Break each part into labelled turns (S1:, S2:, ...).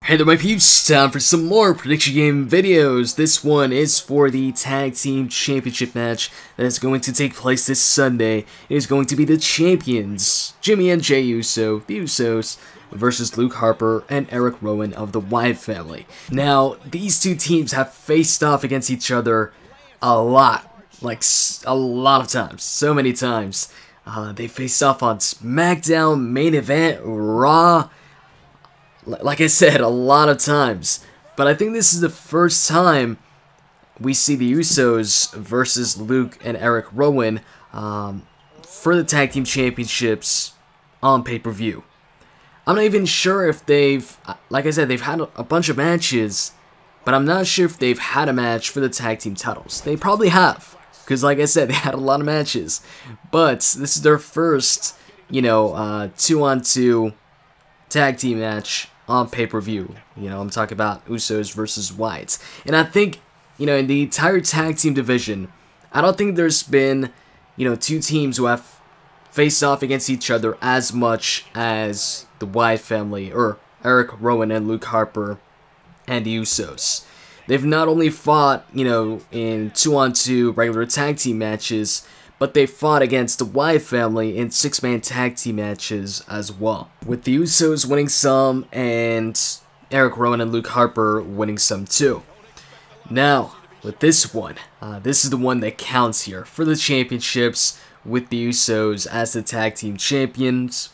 S1: Hey there my peeps, time for some more prediction game videos. This one is for the Tag Team Championship match that is going to take place this Sunday. It is going to be the champions, Jimmy and Jey Uso, the Usos, versus Luke Harper and Erick Rowan of the Wyatt Family. Now, these two teams have faced off against each other a lot. Like, a lot of times. So many times. They faced off on SmackDown, Main Event, Raw. Like I said, a lot of times. But I think this is the first time we see the Usos versus Luke and Erick Rowan for the Tag Team Championships on pay-per-view. I'm not even sure if they've, like I said, they've had a bunch of matches, but I'm not sure if they've had a match for the Tag Team titles. They probably have, because like I said, they had a lot of matches. But this is their first, 2-on-2 tag team match on pay-per-view. I'm talking about Usos versus Wyatts. And I think, in the entire tag team division, I don't think there's been, two teams who have faced off against each other as much as the Wyatt family, or Erick Rowan and Luke Harper and the Usos. They've not only fought, in 2-on-2 regular tag team matches, but they fought against the Wyatt family in 6-man tag team matches as well, with the Usos winning some and Erick Rowan and Luke Harper winning some too. Now, with this one, this is the one that counts here for the championships, with the Usos as the tag team champions.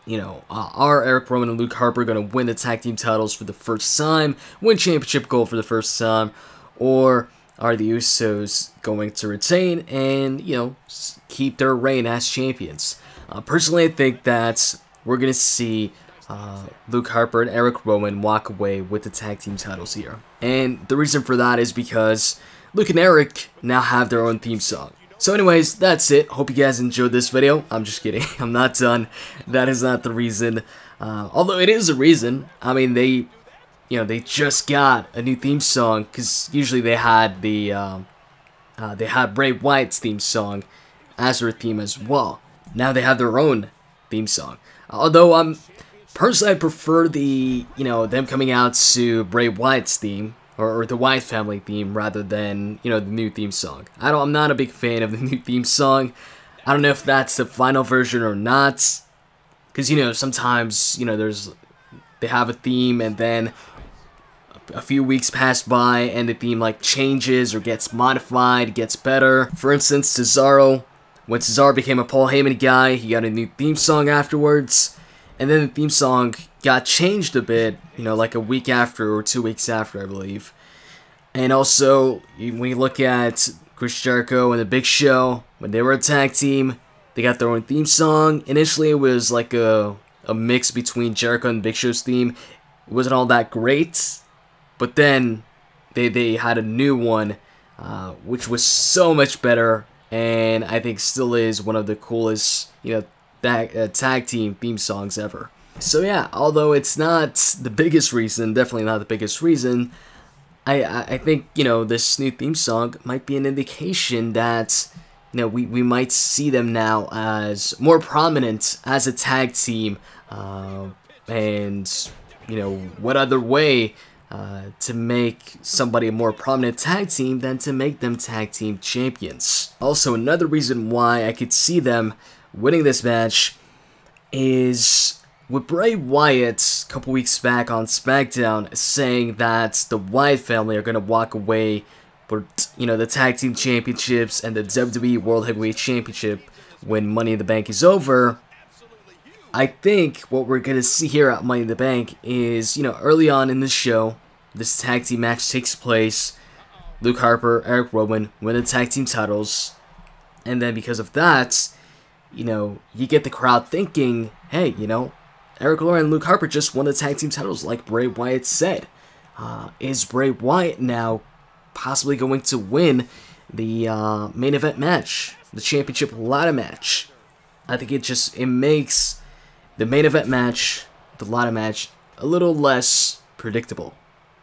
S1: Are Erick Rowan and Luke Harper going to win the tag team titles for the first time, win championship gold for the first time, or are the Usos going to retain and, keep their reign as champions? Personally, I think that we're going to see Luke Harper and Erick Rowan walk away with the tag team titles here. And the reason for that is because Luke and Erick now have their own theme song. So anyways, that's it. Hope you guys enjoyed this video. I'm just kidding. I'm not done. That is not the reason. Although it is a reason. I mean, they just got a new theme song, because usually they had the Bray Wyatt's theme song as their theme as well. Now they have their own theme song. Although personally I prefer the them coming out to Bray Wyatt's theme, or the Wyatt family theme, rather than the new theme song. I'm not a big fan of the new theme song. I don't know if that's the final version or not, because sometimes they have a theme and then a few weeks pass by and the theme changes or gets modified, gets better. For instance, Cesaro, when Cesaro became a Paul Heyman guy, he got a new theme song afterwards, and then the theme song got changed a bit, like a week after or 2 weeks after, I believe. And also, when you look at Chris Jericho and the Big Show, when they were a tag team, they got their own theme song. Initially, it was like a mix between Jericho and Big Show's theme. It wasn't all that great. But then they had a new one, which was so much better, and I think still is one of the coolest, tag team theme songs ever. So yeah, although it's not the biggest reason, definitely not the biggest reason, I think this new theme song might be an indication that we might see them now as more prominent as a tag team, and what other way to make somebody a more prominent tag team than to make them tag team champions. Also, another reason why I could see them winning this match is with Bray Wyatt a couple weeks back on SmackDown saying that the Wyatt family are going to walk away with the tag team championships and the WWE World Heavyweight Championship when Money in the Bank is over. I think what we're going to see here at Money in the Bank is, early on in the show, this tag team match takes place. Luke Harper, Erick Rowan win the tag team titles. And then because of that, you get the crowd thinking, hey, Erick Rowan and Luke Harper just won the tag team titles like Bray Wyatt said. Is Bray Wyatt now possibly going to win the main event match, the championship ladder match? I think it makes the main event match, the ladder match, a little less predictable,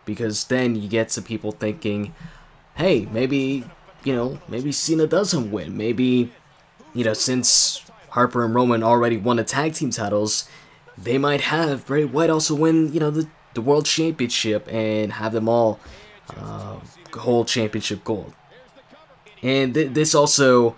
S1: because then you get some people thinking, hey, maybe Cena doesn't win. Maybe, since Harper and Rowan already won the tag team titles, they might have Bray Wyatt also win, the the World Championship and have them all hold championship gold. And this also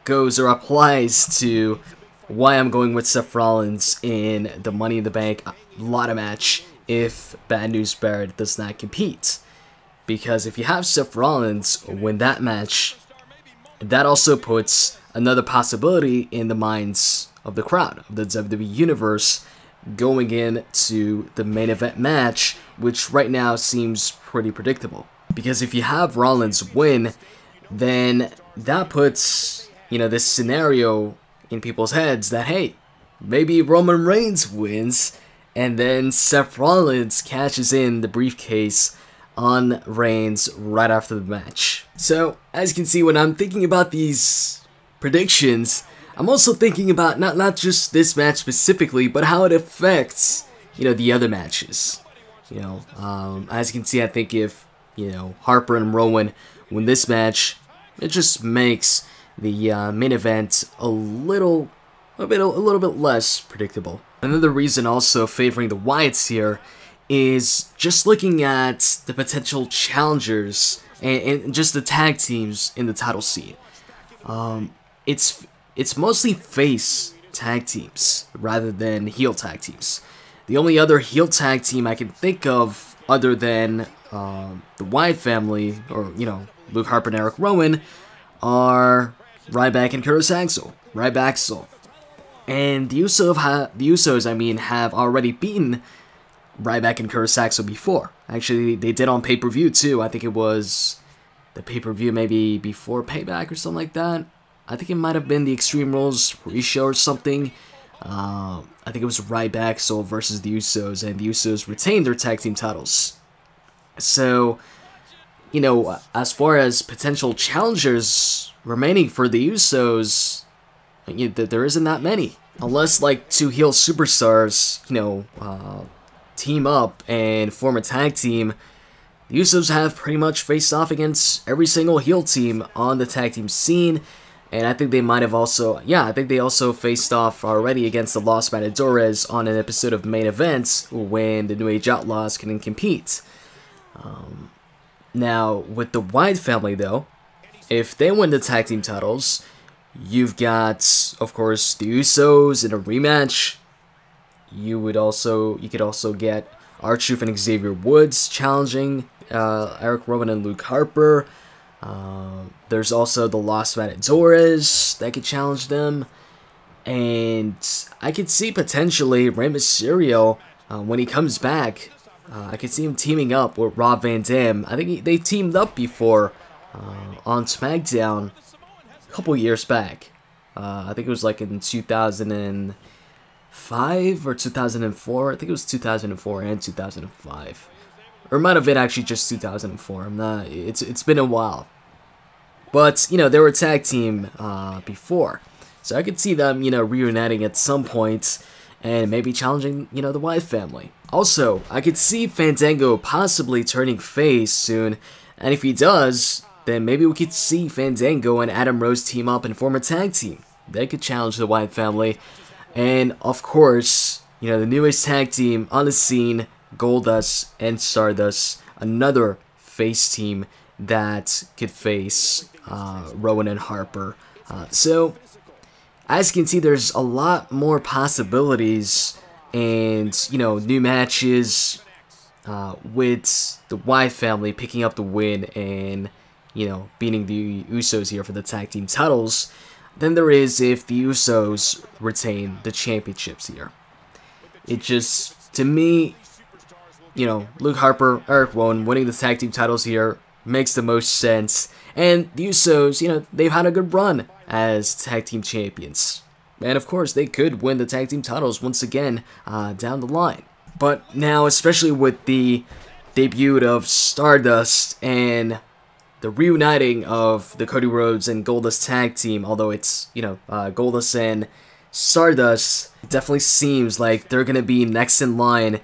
S1: goes or applies to why I'm going with Seth Rollins in the Money in the Bank ladder match if Bad News Barrett does not compete. Because if you have Seth Rollins win that match, that also puts another possibility in the minds of the crowd, of the WWE Universe, going into the main event match, which right now seems pretty predictable. Because if you have Rollins win, then that puts, this scenario in people's heads that, hey, maybe Roman Reigns wins, and then Seth Rollins cashes in the briefcase on Reigns right after the match. So, as you can see, when I'm thinking about these predictions, I'm also thinking about not just this match specifically, but how it affects, the other matches. As you can see, I think if, Harper and Rowan win this match, it just makes the main event a little bit less predictable. Another reason also favoring the Wyatts here is just looking at the potential challengers and just the tag teams in the title scene. It's mostly face tag teams rather than heel tag teams. The only other heel tag team I can think of other than the Wyatt family, or Luke Harper and Erick Rowan, are Ryback and Curtis Axel. And the Usos, have already beaten Ryback and Curtis Axel before. Actually, they did on pay-per-view too. I think it was the pay-per-view maybe before Payback or something like that. I think it might have been the Extreme Rules pre-show or something. I think it was Ryback versus the Usos, and the Usos retained their tag team titles. So, as far as potential challengers remaining for the Usos, there isn't that many. Unless, two heel superstars, team up and form a tag team, the Usos have pretty much faced off against every single heel team on the tag team scene. And I think they might have also, I think they also faced off already against the Los Matadores on an episode of Main Event when the New Age Outlaws couldn't compete. Now, with the Wyatt family though, if they win the tag team titles, you've got, of course, the Usos in a rematch. You could also get R-Truth and Xavier Woods challenging Erick Rowan and Luke Harper. There's also the Los Matadores that could challenge them. And I could see potentially Rey Mysterio, when he comes back, I could see him teaming up with Rob Van Dam. I think they teamed up before on SmackDown a couple years back. I think it was in 2005 or 2004. I think it was 2004 and 2005. Or it might have been actually just 2004. It's been a while. But, they were a tag team before. So I could see them, reuniting at some point and maybe challenging, the Wyatt family. Also, I could see Fandango possibly turning face soon. And if he does, then maybe we could see Fandango and Adam Rose team up and form a tag team. They could challenge the Wyatt family. And, of course, the newest tag team on the scene, Goldust and Stardust, another face team that could face Rowan and Harper. So, as you can see, there's a lot more possibilities and, new matches with the Wyatt family picking up the win and, beating the Usos here for the tag team titles than there is if the Usos retain the championships here. It just, to me, Luke Harper, Erick Rowan winning the tag team titles here makes the most sense. And the Usos, they've had a good run as tag team champions. And of course, they could win the tag team titles once again down the line. But now, especially with the debut of Stardust and the reuniting of the Cody Rhodes and Goldust tag team, although it's, Goldust and Stardust, it definitely seems like they're going to be next in line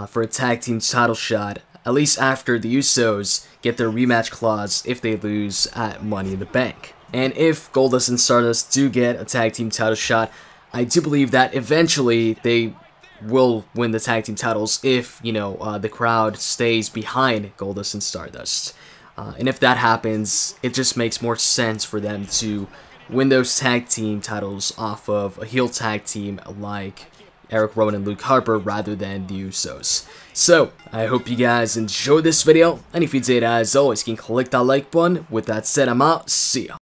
S1: for a tag team title shot, at least after the Usos get their rematch clause if they lose at Money in the Bank. And if Goldust and Stardust do get a tag team title shot, I do believe that eventually they will win the tag team titles if, you know, the crowd stays behind Goldust and Stardust. And if that happens, it just makes more sense for them to win those tag team titles off of a heel tag team like Erick, Rowan, and Luke Harper rather than the Usos. So, I hope you guys enjoyed this video, and if you did, as always, you can click that like button. With that said, I'm out. See ya.